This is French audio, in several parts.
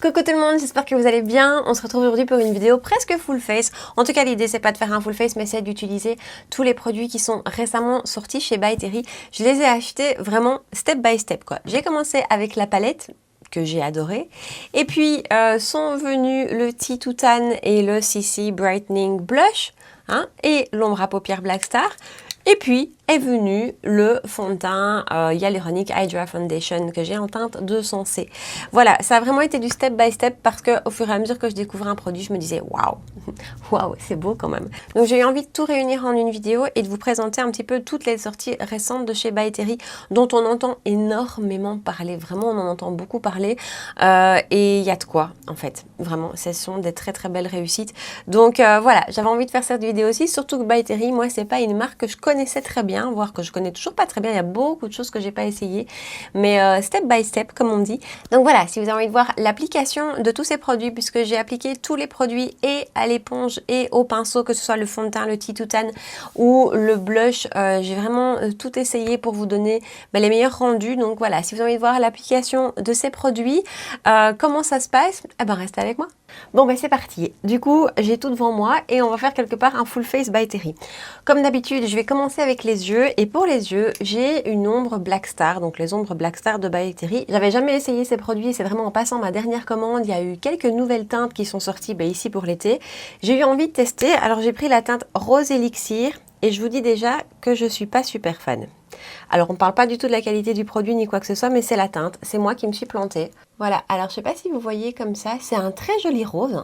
Coucou tout le monde, j'espère que vous allez bien. On se retrouve aujourd'hui pour une vidéo presque full face. En tout cas, l'idée c'est pas de faire un full face, mais c'est d'utiliser tous les produits qui sont récemment sortis chez By Terry. Je les ai achetés vraiment step by step quoi. J'ai commencé avec la palette que j'ai adoré. Et puis sont venus le Tea to Tan et le CC Brightening Blush et l'ombre à paupières Black Star. Et puis est venu le fond de teint Hyaluronic Hydra Foundation que j'ai en teinte 200C. Voilà, ça a vraiment été du step by step parce que au fur et à mesure que je découvrais un produit, je me disais waouh, waouh, c'est beau quand même. Donc j'ai eu envie de tout réunir en une vidéo et de vous présenter un petit peu toutes les sorties récentes de chez By Terry dont on entend énormément parler, vraiment on en entend beaucoup parler et il y a de quoi en fait, vraiment, ce sont des très très belles réussites. Donc voilà, j'avais envie de faire cette vidéo aussi, surtout que By Terry, moi c'est pas une marque que je connaissais très bien, voire que je connais toujours pas très bien, il y a beaucoup de choses que j'ai pas essayé, mais step by step comme on dit. Donc voilà, si vous avez envie de voir l'application de tous ces produits, puisque j'ai appliqué tous les produits et à l'éponge et au pinceau, que ce soit le fond de teint, le Tea to Tan ou le blush, j'ai vraiment tout essayé pour vous donner les meilleurs rendus. Donc voilà, si vous avez envie de voir l'application de ces produits, comment ça se passe, eh ben restez avec moi. Bon ben c'est parti, du coup j'ai tout devant moi et on va faire quelque part un full face By Terry. Comme d'habitude je vais commencer avec les yeux et pour les yeux j'ai une ombre Black Star, donc les ombres Black Star de By Terry. J'avais jamais essayé ces produits, c'est vraiment en passant ma dernière commande, il y a eu quelques nouvelles teintes qui sont sorties ici pour l'été. J'ai eu envie de tester, alors j'ai pris la teinte Rose Elixir et je vous dis déjà que je suis pas super fan. Alors on ne parle pas du tout de la qualité du produit ni quoi que ce soit, mais c'est la teinte, c'est moi qui me suis plantée. Voilà, alors je sais pas si vous voyez comme ça, c'est un très joli rose.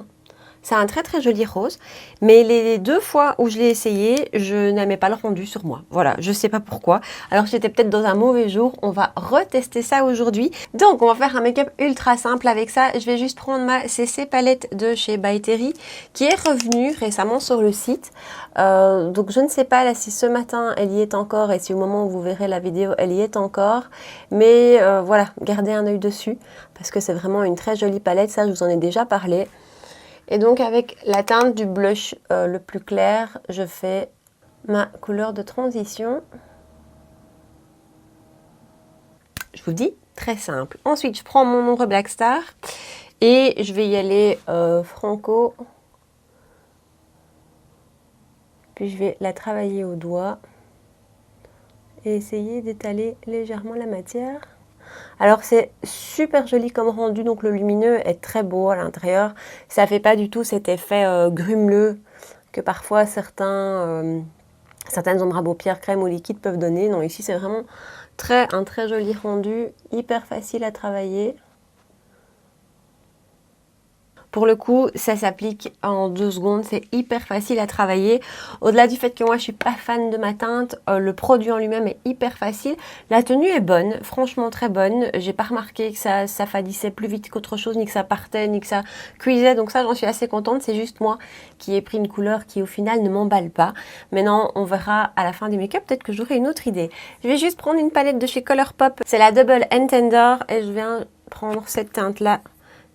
C'est un très très joli rose, mais les deux fois où je l'ai essayé, je n'aimais pas le rendu sur moi. Voilà, je sais pas pourquoi. Alors j'étais peut-être dans un mauvais jour, on va retester ça aujourd'hui. Donc on va faire un make-up ultra simple avec ça. Je vais juste prendre ma CC palette de chez By Terry, qui est revenue récemment sur le site. Donc je ne sais pas là si ce matin elle y est encore et si au moment où vous verrez la vidéo elle y est encore. Mais voilà, gardez un œil dessus parce que c'est vraiment une très jolie palette, ça je vous en ai déjà parlé. Et donc avec la teinte du blush le plus clair, je fais ma couleur de transition. Je vous dis, très simple. Ensuite, je prends mon ombre Black Star et je vais y aller franco. Puis je vais la travailler au doigt et essayer d'étaler légèrement la matière. Alors c'est super joli comme rendu, donc le lumineux est très beau à l'intérieur. Ça fait pas du tout cet effet grumeleux que parfois certaines ombres à paupières crème ou liquide peuvent donner. Non, ici c'est vraiment un très joli rendu, hyper facile à travailler. Pour le coup, ça s'applique en 2 secondes, c'est hyper facile à travailler. Au-delà du fait que moi je suis pas fan de ma teinte, le produit en lui-même est hyper facile. La tenue est bonne, franchement très bonne. J'ai pas remarqué que ça fadissait plus vite qu'autre chose, ni que ça partait, ni que ça cuisait. Donc ça, j'en suis assez contente. C'est juste moi qui ai pris une couleur qui au final ne m'emballe pas. Maintenant, on verra à la fin du make-up, peut-être que j'aurai une autre idée. Je vais juste prendre une palette de chez Colourpop. C'est la Double Tender et je viens prendre cette teinte-là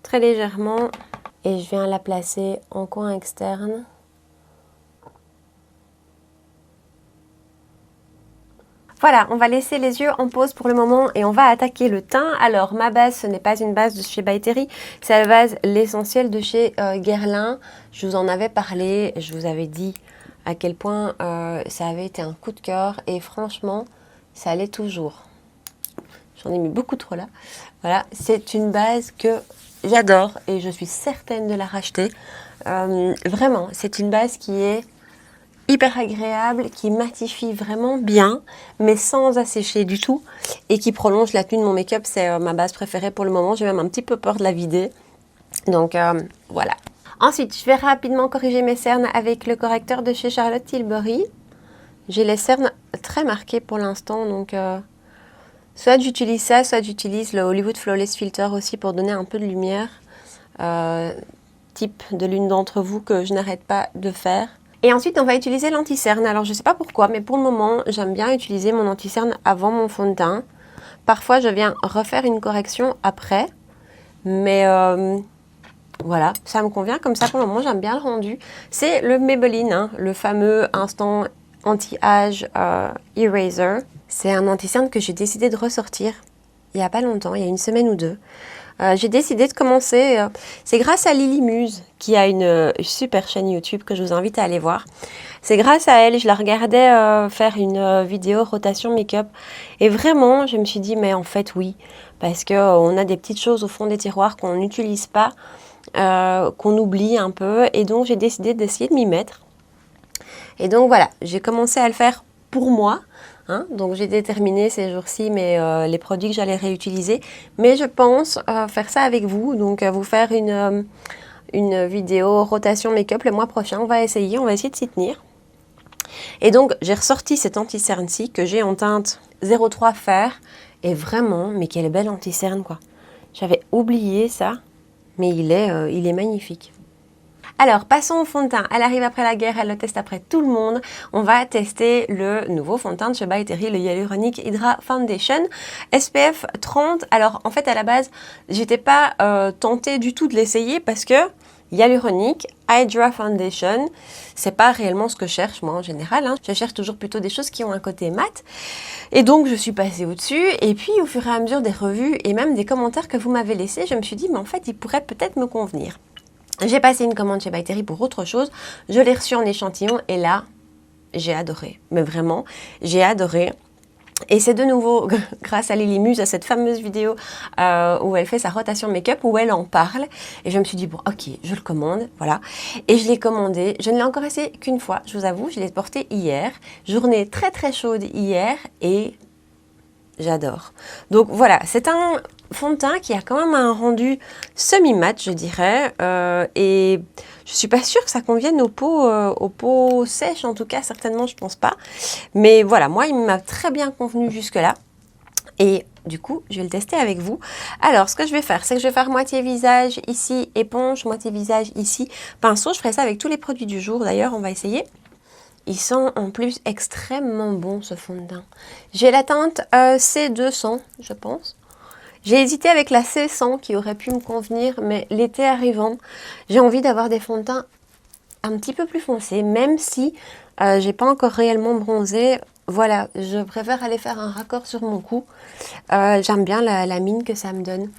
très légèrement. Et je viens la placer en coin externe. Voilà, on va laisser les yeux en pause pour le moment et on va attaquer le teint. Alors, ma base, ce n'est pas une base de chez By Terry, c'est la base l'essentiel de chez Guerlain. Je vous en avais parlé, je vous avais dit à quel point ça avait été un coup de cœur et franchement, ça l'est toujours. J'en ai mis beaucoup trop là. Voilà, c'est une base que j'adore et je suis certaine de la racheter. Vraiment, c'est une base qui est hyper agréable, qui matifie vraiment bien, mais sans assécher du tout et qui prolonge la tenue de mon make-up. C'est ma base préférée pour le moment. J'ai même un petit peu peur de la vider. Donc voilà. Ensuite, je vais rapidement corriger mes cernes avec le correcteur de chez Charlotte Tilbury. J'ai les cernes très marquées pour l'instant, donc soit j'utilise ça, soit j'utilise le Hollywood Flawless Filter aussi pour donner un peu de lumière, type de l'une d'entre vous que je n'arrête pas de faire. Et ensuite, on va utiliser l'anti-cerne. Alors, je ne sais pas pourquoi, mais pour le moment, j'aime bien utiliser mon anti-cerne avant mon fond de teint. Parfois, je viens refaire une correction après, mais voilà, ça me convient comme ça pour le moment, j'aime bien le rendu. C'est le Maybelline, le fameux Instant Anti-Âge Eraser. C'est un anti-cerne que j'ai décidé de ressortir il n'y a pas longtemps, il y a une semaine ou deux. j'ai décidé de commencer. C'est grâce à Lily Muse, qui a une super chaîne YouTube que je vous invite à aller voir. C'est grâce à elle, je la regardais faire une vidéo rotation make-up. Et vraiment, je me suis dit, mais en fait, oui. Parce qu'on a des petites choses au fond des tiroirs qu'on n'utilise pas, qu'on oublie un peu. Et donc, j'ai décidé d'essayer de m'y mettre. Et donc, voilà, j'ai commencé à le faire pour moi. Hein, donc j'ai déterminé ces jours-ci les produits que j'allais réutiliser, mais je pense faire ça avec vous, donc vous faire une vidéo rotation make-up le mois prochain. On va essayer de s'y tenir. Et donc j'ai ressorti cet anti-cerne-ci que j'ai en teinte 03 fer, et vraiment, mais quelle belle anti-cerne quoi. J'avais oublié ça, mais il est magnifique. Alors, passons au fond de teint. Elle arrive après la guerre, elle le teste après tout le monde. On va tester le nouveau fond de teint de chez By Terry, le Hyaluronic Hydra Foundation SPF 30. Alors, en fait, à la base, j'étais pas tentée du tout de l'essayer parce que Hyaluronic Hydra Foundation, c'est pas réellement ce que je cherche, moi, en général. Hein. Je cherche toujours plutôt des choses qui ont un côté mat. Et donc, je suis passée au-dessus. Et puis, au fur et à mesure des revues et même des commentaires que vous m'avez laissés, je me suis dit, mais en fait, il pourrait peut-être me convenir. J'ai passé une commande chez By Terry pour autre chose, je l'ai reçu en échantillon et là, j'ai adoré. Mais vraiment, j'ai adoré. Et c'est de nouveau grâce à Lily Muse, à cette fameuse vidéo où elle fait sa rotation make-up, où elle en parle. Et je me suis dit, bon, ok, je le commande, voilà. Et je l'ai commandé. Je ne l'ai encore essayé qu'une fois, je vous avoue, je l'ai porté hier. Journée très très chaude hier et j'adore. Donc voilà, c'est un fond de teint qui a quand même un rendu semi-mat, je dirais. Et je suis pas sûre que ça convienne aux peaux sèches, en tout cas, certainement, je pense pas. Mais voilà, moi, il m'a très bien convenu jusque-là. Et du coup, je vais le tester avec vous. Alors, ce que je vais faire, c'est que je vais faire moitié visage ici, éponge, moitié visage ici, pinceau. Je ferai ça avec tous les produits du jour, d'ailleurs, on va essayer. Ils sont en plus extrêmement bons, ce fond de teint. J'ai la teinte C200, je pense. J'ai hésité avec la C100 qui aurait pu me convenir, mais l'été arrivant, j'ai envie d'avoir des fonds de teint un petit peu plus foncés, même si j'ai pas encore réellement bronzé. Voilà, je préfère aller faire un raccord sur mon cou. J'aime bien la mine que ça me donne.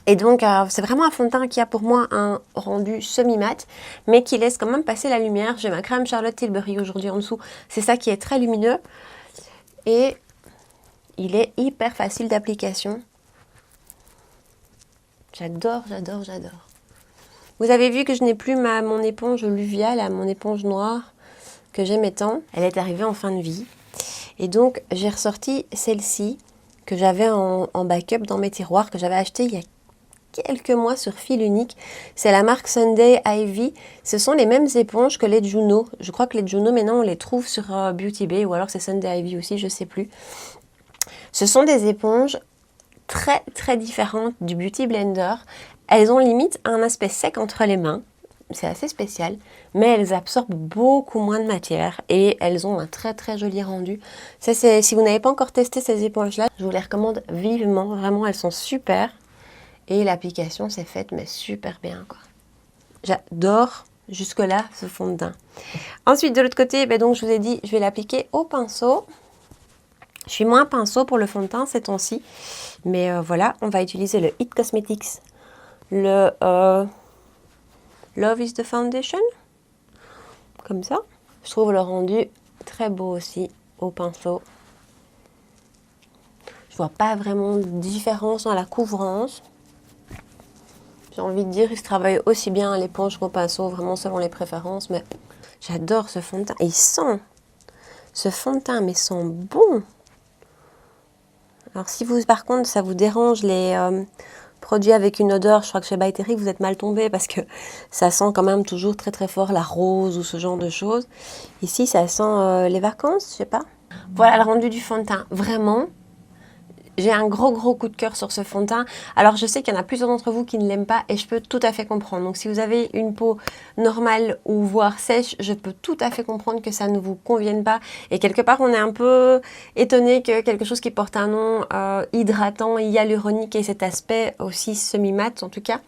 Et donc, c'est vraiment un fond de teint qui a pour moi un rendu semi-mat, mais qui laisse quand même passer la lumière. J'ai ma crème Charlotte Tilbury aujourd'hui en dessous. C'est ça qui est très lumineux. Et il est hyper facile d'application. J'adore, j'adore, j'adore. Vous avez vu que je n'ai plus mon éponge Luvia, là, mon éponge noire, que j'aimais tant. Elle est arrivée en fin de vie. Et donc, j'ai ressorti celle-ci, que j'avais en backup dans mes tiroirs, que j'avais acheté il y a quelques mois sur fil unique. C'est la marque Sunday Ivy. Ce sont les mêmes éponges que les Juno. Je crois que les Juno, maintenant, on les trouve sur Beauty Bay, ou alors c'est Sunday Ivy aussi, je ne sais plus. Ce sont des éponges très, très différentes du Beauty Blender. Elles ont limite un aspect sec entre les mains. C'est assez spécial, mais elles absorbent beaucoup moins de matière et elles ont un très très joli rendu. Ça, si vous n'avez pas encore testé ces éponges-là, je vous les recommande vivement. Vraiment, elles sont super. Et l'application s'est faite, mais super bien, quoi. J'adore jusque-là ce fond de teint. Ensuite, de l'autre côté, donc, je vous ai dit, je vais l'appliquer au pinceau. Je suis moins pinceau pour le fond de teint ces temps-ci. Mais voilà, on va utiliser le It Cosmetics. Le Love is the Foundation. Comme ça. Je trouve le rendu très beau aussi au pinceau. Je vois pas vraiment de différence dans la couvrance. J'ai envie de dire, il se travaille aussi bien à l'éponge qu'au pinceau, vraiment selon les préférences. Mais j'adore ce fond de teint. Et il sent ce fond de teint, mais sent bon. Alors si vous, par contre, ça vous dérange les produits avec une odeur, je crois que chez By Terry, vous êtes mal tombé parce que ça sent quand même toujours très très fort la rose ou ce genre de choses. Ici, ça sent les vacances, je sais pas. Voilà le rendu du fond de teint. Vraiment, j'ai un gros coup de cœur sur ce fond de teint. Alors je sais qu'il y en a plusieurs d'entre vous qui ne l'aiment pas et je peux tout à fait comprendre. Donc si vous avez une peau normale ou voire sèche, je peux tout à fait comprendre que ça ne vous convienne pas. Et quelque part on est un peu étonné que quelque chose qui porte un nom hydratant, hyaluronique et cet aspect aussi semi-mat en tout cas.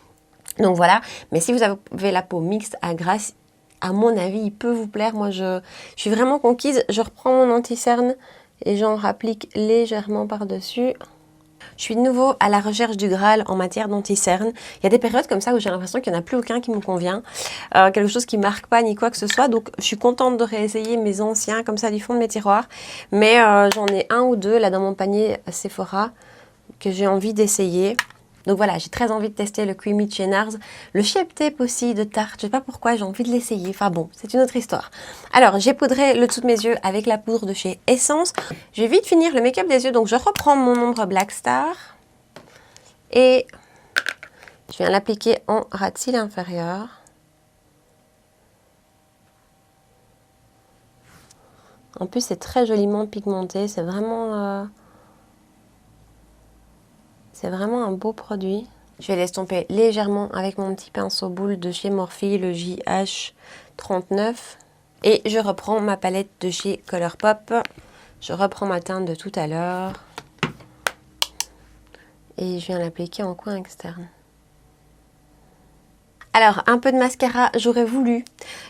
Donc voilà, mais si vous avez la peau mixte à grasse, à mon avis il peut vous plaire. Moi je suis vraiment conquise. Je reprends mon anti-cerne et j'en rapplique légèrement par-dessus. Je suis de nouveau à la recherche du Graal en matière d'anti-cerne. Il y a des périodes comme ça où j'ai l'impression qu'il n'y en a plus aucun qui me convient. Quelque chose qui ne marque pas ni quoi que ce soit. Donc je suis contente de réessayer mes anciens comme ça du fond de mes tiroirs. Mais j'en ai un ou deux là dans mon panier Sephora que j'ai envie d'essayer. Donc voilà, j'ai très envie de tester le Creamy de chez NARS. Le Shape Tape aussi de Tarte, je sais pas pourquoi, j'ai envie de l'essayer. Enfin bon, c'est une autre histoire. Alors, j'ai poudré le dessous de mes yeux avec la poudre de chez Essence. Je vais vite finir le make-up des yeux, donc je reprends mon ombre Black Star. Et je viens l'appliquer en ras de cils inférieur. En plus, c'est très joliment pigmenté, c'est vraiment un beau produit. Je vais l'estomper légèrement avec mon petit pinceau boule de chez Morphe, le JH39. Et je reprends ma palette de chez Colourpop. Je reprends ma teinte de tout à l'heure. Et je viens l'appliquer en coin externe. Alors, un peu de mascara, j'aurais voulu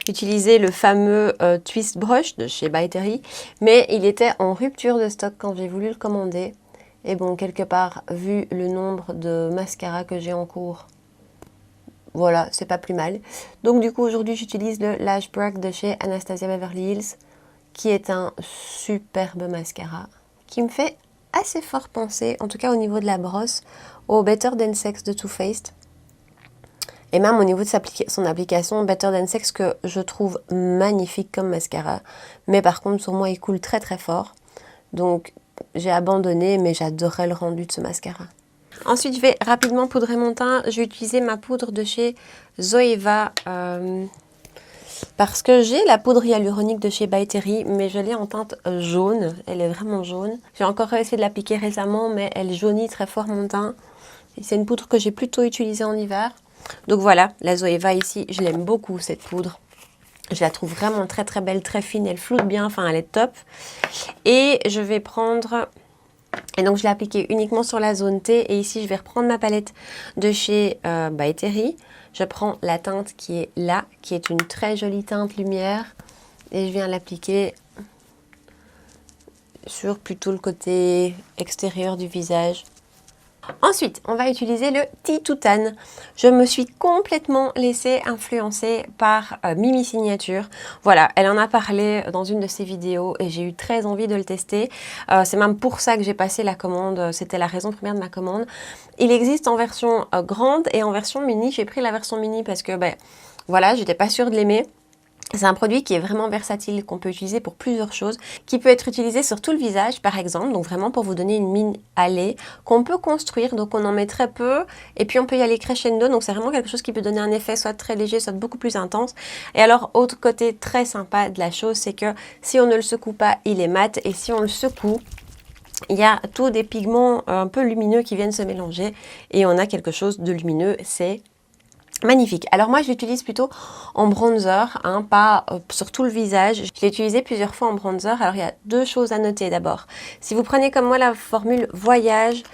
utiliser le fameux Twist Brush de chez By Terry. Mais il était en rupture de stock quand j'ai voulu le commander. Et bon, quelque part, vu le nombre de mascaras que j'ai en cours, voilà, c'est pas plus mal. Donc du coup, aujourd'hui, j'utilise le Lash Brush de chez Anastasia Beverly Hills, qui est un superbe mascara, qui me fait assez fort penser, en tout cas au niveau de la brosse, au Better Than Sex de Too Faced. Et même au niveau de son application, Better Than Sex, que je trouve magnifique comme mascara. Mais par contre, sur moi, il coule très très fort. Donc j'ai abandonné, mais j'adorais le rendu de ce mascara. Ensuite, je vais rapidement poudrer mon teint. Je vais utiliser ma poudre de chez Zoeva parce que j'ai la poudre hyaluronique de chez By Terry, mais je l'ai en teinte jaune. Elle est vraiment jaune. J'ai encore essayé de l'appliquer récemment, mais elle jaunit très fort mon teint. C'est une poudre que j'ai plutôt utilisée en hiver. Donc voilà, la Zoeva ici, je l'aime beaucoup cette poudre. Je la trouve vraiment très très belle, très fine, elle floute bien, enfin elle est top. Et je vais prendre, et donc je l'ai appliquée uniquement sur la zone T. Et ici je vais reprendre ma palette de chez By Terry. Je prends la teinte qui est là, qui est une très jolie teinte lumière. Et je viens l'appliquer sur plutôt le côté extérieur du visage. Ensuite, on va utiliser le Tea to Tan. Je me suis complètement laissée influencer par Mimi Signature. Voilà, elle en a parlé dans une de ses vidéos et j'ai eu très envie de le tester. C'est même pour ça que j'ai passé la commande, c'était la raison première de ma commande. Il existe en version grande et en version mini. J'ai pris la version mini parce que, voilà, j'étais pas sûre de l'aimer. C'est un produit qui est vraiment versatile, qu'on peut utiliser pour plusieurs choses, qui peut être utilisé sur tout le visage par exemple, donc vraiment pour vous donner une mine hâlée, qu'on peut construire, donc on en met très peu, et puis on peut y aller crescendo, donc c'est vraiment quelque chose qui peut donner un effet soit très léger, soit beaucoup plus intense. Et alors, autre côté très sympa de la chose, c'est que si on ne le secoue pas, il est mat, et si on le secoue, il y a tous des pigments un peu lumineux qui viennent se mélanger, et on a quelque chose de lumineux, c'est magnifique. Alors moi je l'utilise plutôt en bronzer, hein, pas sur tout le visage. Je l'ai utilisé plusieurs fois en bronzer. Alors il y a deux choses à noter d'abord. Si vous prenez comme moi la formule voyage,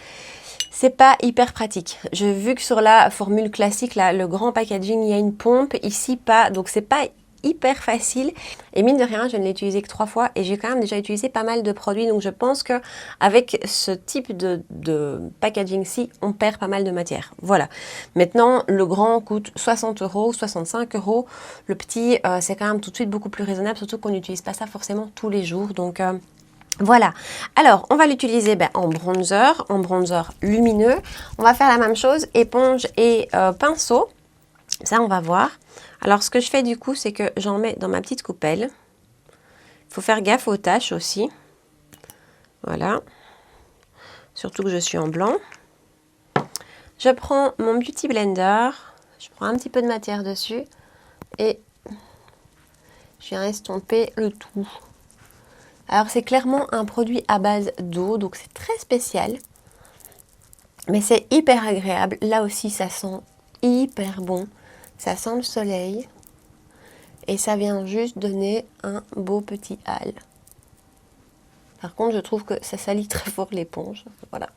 c'est pas hyper pratique. J'ai vu que sur la formule classique, là, le grand packaging, il y a une pompe, ici pas, donc c'est pas hyper facile. Et mine de rien, je ne l'ai utilisé que 3 fois et j'ai quand même déjà utilisé pas mal de produits. Donc je pense que avec ce type de packaging-ci, on perd pas mal de matière. Voilà. Maintenant, le grand coûte 60 €, 65 €. Le petit, c'est quand même tout de suite beaucoup plus raisonnable, surtout qu'on n'utilise pas ça forcément tous les jours. Donc voilà, alors on va l'utiliser en bronzer lumineux. On va faire la même chose, éponge et pinceau. Ça, on va voir. Alors, ce que je fais du coup, c'est que j'en mets dans ma petite coupelle. Il faut faire gaffe aux taches aussi. Voilà. Surtout que je suis en blanc. Je prends mon Beauty Blender. Je prends un petit peu de matière dessus. Et je viens estomper le tout. Alors, c'est clairement un produit à base d'eau. Donc, c'est très spécial. Mais c'est hyper agréable. Là aussi, ça sent hyper bon. Ça sent le soleil. Et ça vient juste donner un beau petit hâle. Par contre, je trouve que ça salit très fort l'éponge. Voilà.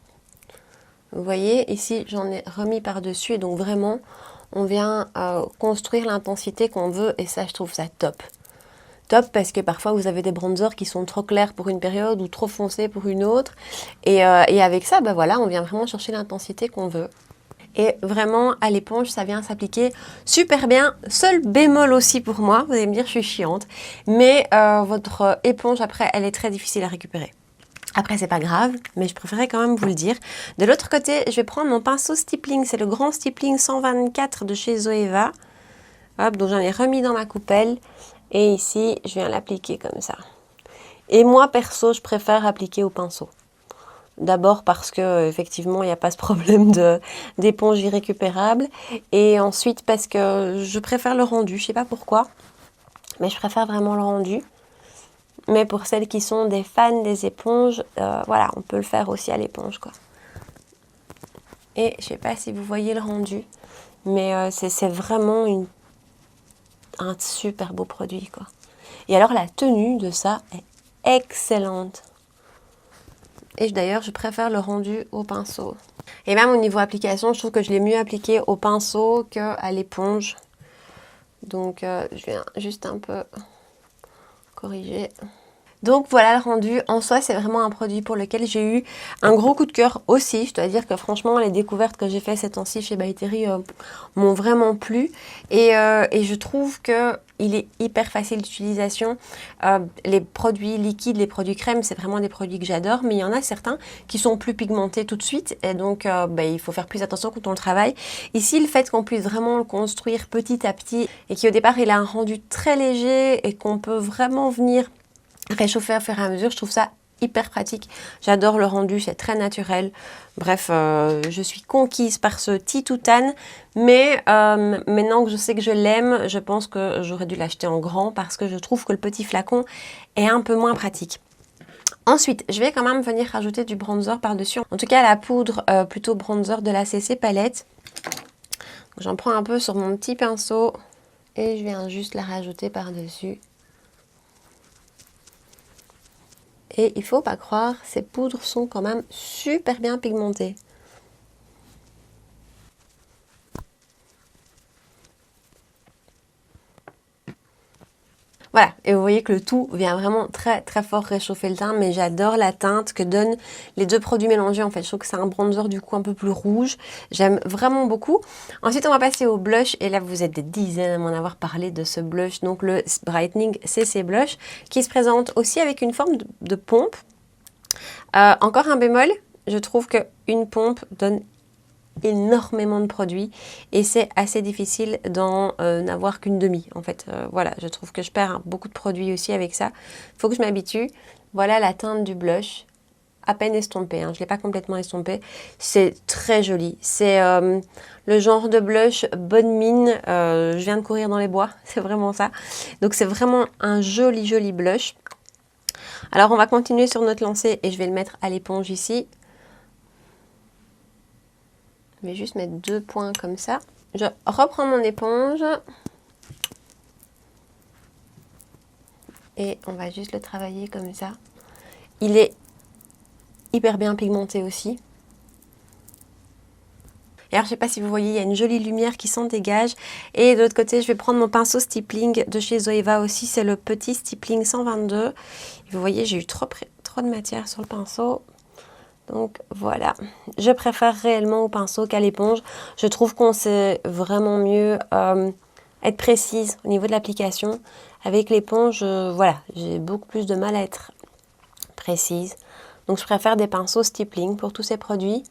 Vous voyez, ici, j'en ai remis par-dessus. Et donc, vraiment, on vient construire l'intensité qu'on veut. Et ça, je trouve ça top. top parce que parfois vous avez des bronzers qui sont trop clairs pour une période ou trop foncés pour une autre. Et avec ça, bah voilà, on vient vraiment chercher l'intensité qu'on veut. Et vraiment, à l'éponge, ça vient s'appliquer super bien. Seul bémol aussi pour moi, vous allez me dire, je suis chiante. Mais votre éponge, après, elle est très difficile à récupérer. Après, c'est pas grave, mais je préférais quand même vous le dire. De l'autre côté, je vais prendre mon pinceau stippling. C'est le grand stippling 124 de chez Zoeva. Hop, donc j'en ai remis dans ma coupelle. Et ici, je viens l'appliquer comme ça. Et moi, perso, je préfère appliquer au pinceau. D'abord parce que effectivement il n'y a pas ce problème d'éponge irrécupérable. Et ensuite parce que je préfère le rendu. Je sais pas pourquoi, mais je préfère vraiment le rendu. Mais pour celles qui sont des fans des éponges, voilà, on peut le faire aussi à l'éponge, quoi. Et je sais pas si vous voyez le rendu, mais c'est vraiment un super beau produit, quoi. Et alors la tenue de ça est excellente. Et d'ailleurs, je préfère le rendu au pinceau. Et même au niveau application, je trouve que je l'ai mieux appliqué au pinceau qu'à l'éponge. Donc, je viens juste un peu corriger. Donc voilà le rendu. En soi, c'est vraiment un produit pour lequel j'ai eu un gros coup de cœur aussi. Je dois dire que franchement, les découvertes que j'ai faites ces temps-ci chez By Terry m'ont vraiment plu. Et je trouve que il est hyper facile d'utilisation. Les produits liquides, les produits crèmes, c'est vraiment des produits que j'adore. Mais il y en a certains qui sont plus pigmentés tout de suite. Et donc, il faut faire plus attention quand on le travaille. Ici, le fait qu'on puisse vraiment le construire petit à petit et qu'au départ, il a un rendu très léger et qu'on peut vraiment venir réchauffer au fur et à mesure, je trouve ça hyper pratique. J'adore le rendu, c'est très naturel. Bref, je suis conquise par ce Titoutane, mais maintenant que je sais que je l'aime, je pense que j'aurais dû l'acheter en grand parce que je trouve que le petit flacon est un peu moins pratique. Ensuite, je vais quand même venir rajouter du bronzer par-dessus. En tout cas, la poudre plutôt bronzer de la CC Palette. J'en prends un peu sur mon petit pinceau et je viens juste la rajouter par-dessus. Et il faut pas croire, ces poudres sont quand même super bien pigmentées. Voilà, et vous voyez que le tout vient vraiment très très fort réchauffer le teint, mais j'adore la teinte que donnent les deux produits mélangés. En fait, je trouve que c'est un bronzer du coup un peu plus rouge. J'aime vraiment beaucoup. Ensuite, on va passer au blush, et là vous êtes des dizaines à m'en avoir parlé de ce blush, donc le Brightening CC Blush, qui se présente aussi avec une forme de pompe. Encore un bémol, je trouve qu'une pompe donne énormément de produits et c'est assez difficile d'en avoir qu'une demi en fait. Voilà, je trouve que je perds beaucoup de produits aussi avec ça. Il faut que je m'habitue. Voilà la teinte du blush, à peine estompée, hein. Je ne l'ai pas complètement estompée. C'est très joli. C'est le genre de blush bonne mine. Je viens de courir dans les bois, c'est vraiment ça. Donc c'est vraiment un joli blush. Alors on va continuer sur notre lancée et je vais le mettre à l'éponge ici. Je vais juste mettre 2 points comme ça. Je reprends mon éponge. Et on va juste le travailler comme ça. Il est hyper bien pigmenté aussi. Et alors, je ne sais pas si vous voyez, il y a une jolie lumière qui s'en dégage. Et de l'autre côté, je vais prendre mon pinceau stippling de chez Zoeva aussi. C'est le petit stippling 122. Et vous voyez, j'ai eu trop de matière sur le pinceau. Donc voilà, je préfère réellement au pinceau qu'à l'éponge. Je trouve qu'on sait vraiment mieux être précise au niveau de l'application. Avec l'éponge, voilà, j'ai beaucoup plus de mal à être précise. Donc je préfère des pinceaux stippling pour tous ces produits.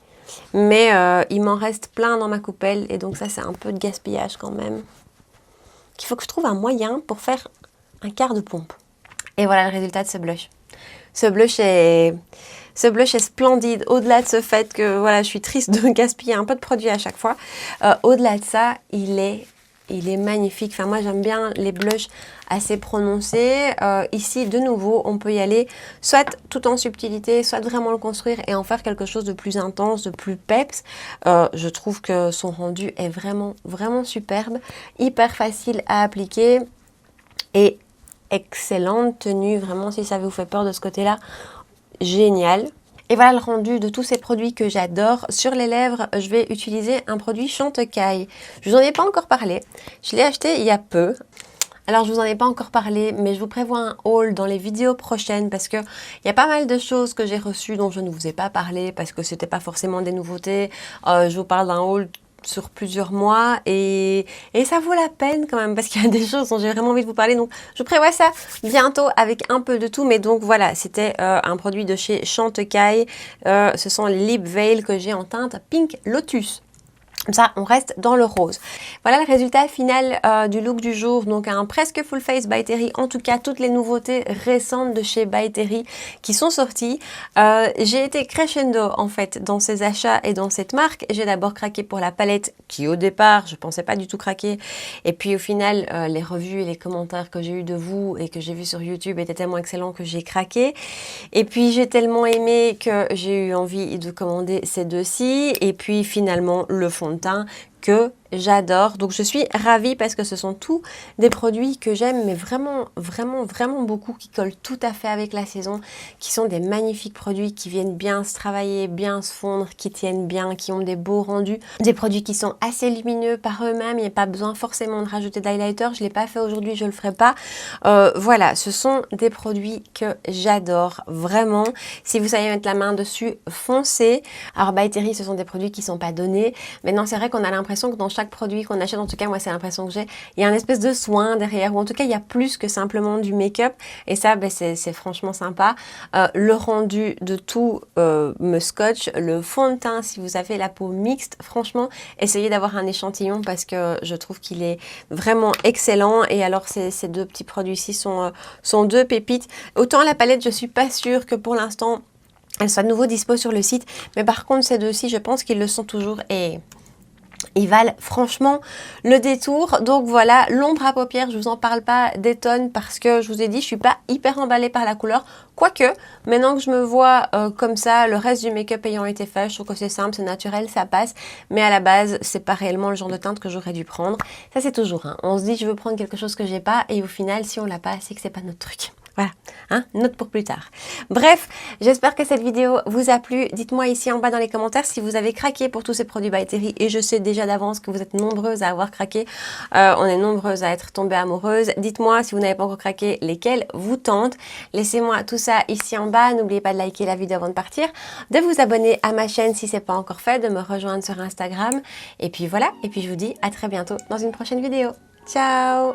Mais il m'en reste plein dans ma coupelle et donc ça c'est un peu de gaspillage quand même. Il faut que je trouve un moyen pour faire un quart de pompe. Et voilà le résultat de ce blush. Ce blush est splendide, au-delà de ce fait que voilà, je suis triste de gaspiller un peu de produit à chaque fois. Au-delà de ça, il est magnifique. Enfin, moi, j'aime bien les blushs assez prononcés. Ici, de nouveau, on peut y aller soit tout en subtilité, soit vraiment le construire et en faire quelque chose de plus intense, de plus peps. Je trouve que son rendu est vraiment superbe, hyper facile à appliquer et excellente tenue. Vraiment, si ça vous fait peur de ce côté-là, génial. Et voilà le rendu de tous ces produits que j'adore. Sur les lèvres, je vais utiliser un produit Chantecaille. Je vous en ai pas encore parlé. Je l'ai acheté il y a peu. Alors je vous en ai pas encore parlé, mais je vous prévois un haul dans les vidéos prochaines parce que il y a pas mal de choses que j'ai reçues dont je ne vous ai pas parlé parce que c'était pas forcément des nouveautés. Je vous parle d'un haul sur plusieurs mois et ça vaut la peine quand même parce qu'il y a des choses dont j'ai vraiment envie de vous parler, donc je prévois ça bientôt avec un peu de tout. Mais donc voilà, c'était un produit de chez Chantecaille, ce sont les Lip Veil que j'ai en teinte Pink Lotus. Comme ça, on reste dans le rose. Voilà le résultat final du look du jour. Donc un presque full face by Terry. En tout cas, toutes les nouveautés récentes de chez by Terry qui sont sorties. J'ai été crescendo en fait dans ces achats et dans cette marque. J'ai d'abord craqué pour la palette qui au départ, je pensais pas du tout craquer. Et puis au final, les revues et les commentaires que j'ai eu de vous et que j'ai vu sur YouTube étaient tellement excellents que j'ai craqué. Et puis j'ai tellement aimé que j'ai eu envie de commander ces deux-ci. Et puis finalement, le fond de teint que j'adore. Donc je suis ravie parce que ce sont tous des produits que j'aime, mais vraiment, vraiment, vraiment beaucoup, qui collent tout à fait avec la saison, qui sont des magnifiques produits qui viennent bien se travailler, bien se fondre, qui tiennent bien, qui ont des beaux rendus. Des produits qui sont assez lumineux par eux-mêmes, il n'y a pas besoin forcément de rajouter d'highlighter. Je ne l'ai pas fait aujourd'hui, je ne le ferai pas. Voilà, ce sont des produits que j'adore, vraiment. Si vous savez mettre la main dessus, foncez. Alors by Terry, ce sont des produits qui ne sont pas donnés. Maintenant, c'est vrai qu'on a l'impression que dans chaque produit qu'on achète, en tout cas moi c'est l'impression que j'ai, il y a un espèce de soin derrière, ou en tout cas il y a plus que simplement du make-up, et ça ben, c'est franchement sympa. Le rendu de tout me scotche, le fond de teint, si vous avez la peau mixte, franchement essayez d'avoir un échantillon parce que je trouve qu'il est vraiment excellent. Et alors ces deux petits produits-ci sont deux pépites. Autant la palette, je suis pas sûre que pour l'instant elle soit de nouveau dispo sur le site, mais par contre ces deux-ci je pense qu'ils le sont toujours, et ils valent franchement le détour. Donc voilà, l'ombre à paupières, je vous en parle pas des tonnes parce que je vous ai dit, je suis pas hyper emballée par la couleur. Quoique, maintenant que je me vois comme ça, le reste du make-up ayant été fait, je trouve que c'est simple, c'est naturel, ça passe. Mais à la base, c'est pas réellement le genre de teinte que j'aurais dû prendre. Ça c'est toujours, hein. On se dit, je veux prendre quelque chose que j'ai pas, et au final, si on l'a pas, c'est que c'est pas notre truc. Voilà, hein, note pour plus tard. Bref, j'espère que cette vidéo vous a plu. Dites-moi ici en bas dans les commentaires si vous avez craqué pour tous ces produits by Terry. Et je sais déjà d'avance que vous êtes nombreuses à avoir craqué. On est nombreuses à être tombées amoureuses. Dites-moi si vous n'avez pas encore craqué, lesquels vous tentent. Laissez-moi tout ça ici en bas. N'oubliez pas de liker la vidéo avant de partir, de vous abonner à ma chaîne si ce n'est pas encore fait, de me rejoindre sur Instagram. Et puis voilà, et puis je vous dis à très bientôt dans une prochaine vidéo. Ciao!